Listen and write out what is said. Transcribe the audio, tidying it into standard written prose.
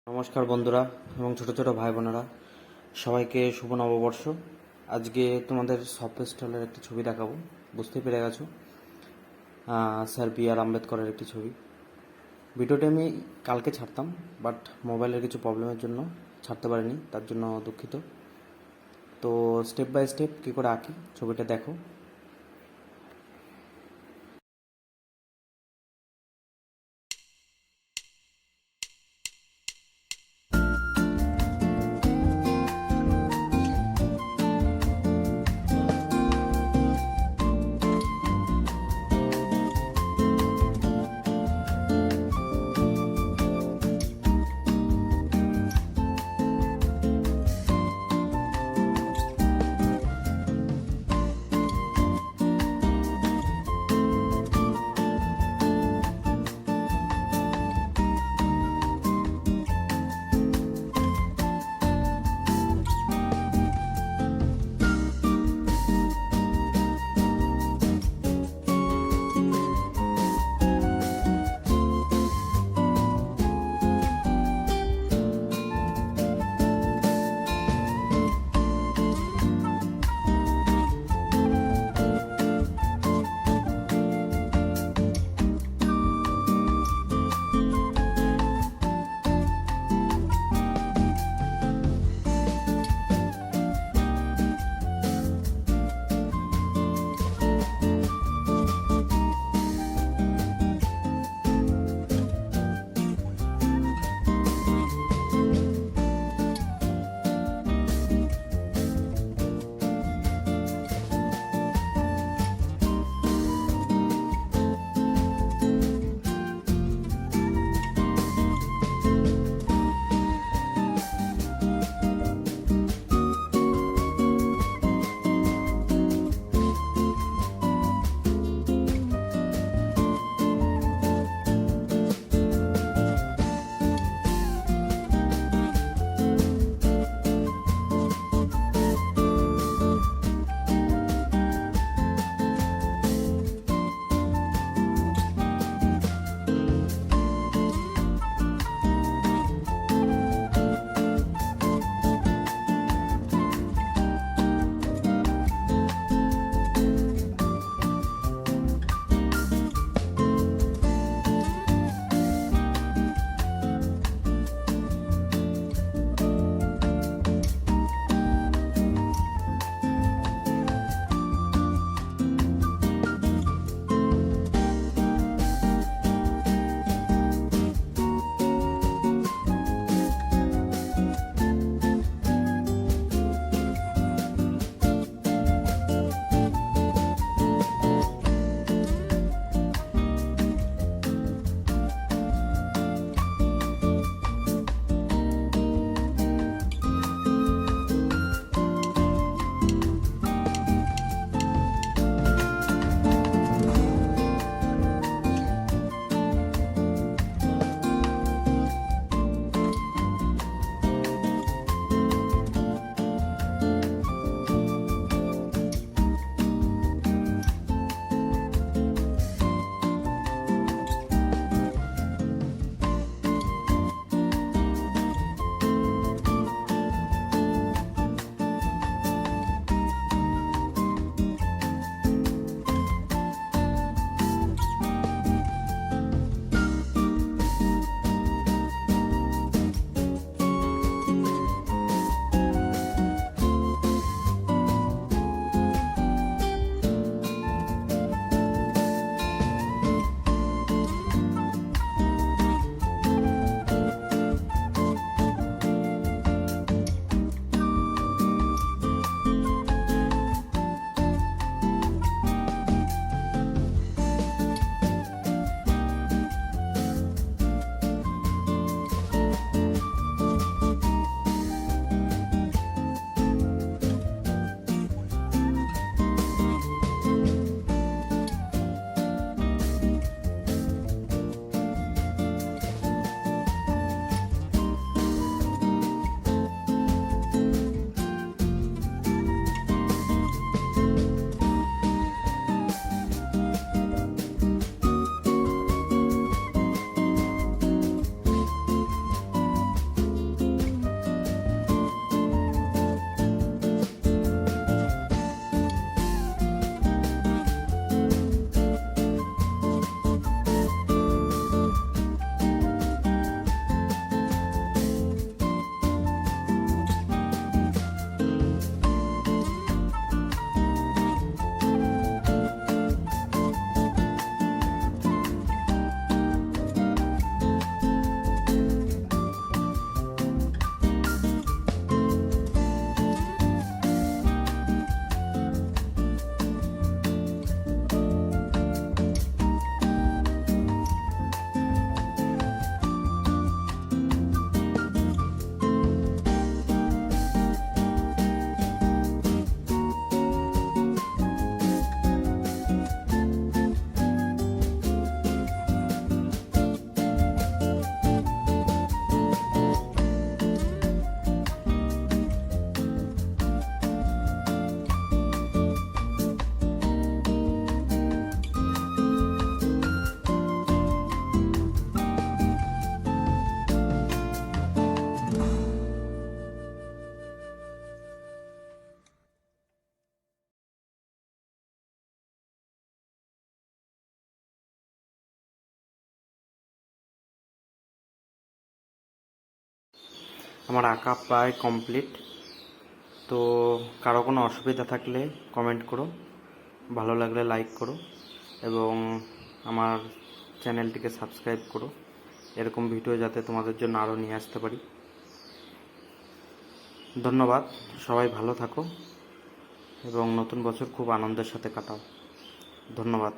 নমস্কার বন্ধুরা এবং ছোট ছোট ভাই বোনেরা, সবাইকে শুভ নববর্ষ। আজকে তোমাদের সফট স্টলের একটি ছবি দেখাবো। বুঝতে পেরে গেছো, স্যার বি আর আম্বেদকরের একটি ছবি। ভিডিওটি আমি কালকে ছাড়তাম, বাট মোবাইলের কিছু প্রবলেমের জন্য ছাড়তে পারিনি, তার জন্য দুঃখিত। তো স্টেপ বাই স্টেপ কী করে আঁকি ছবিটা দেখো। আমার আঁকা প্রায় কমপ্লিট। তো কারো কোনো অসুবিধা থাকলে কমেন্ট করো, ভালো লাগলে লাইক করো এবং আমার চ্যানেলটিকে সাবস্ক্রাইব করো, এরকম ভিডিও যাতে তোমাদের জন্য আরও নিয়ে আসতে পারি। ধন্যবাদ, সবাই ভালো থাকো এবং নতুন বছর খুব আনন্দের সাথে কাটাও। ধন্যবাদ।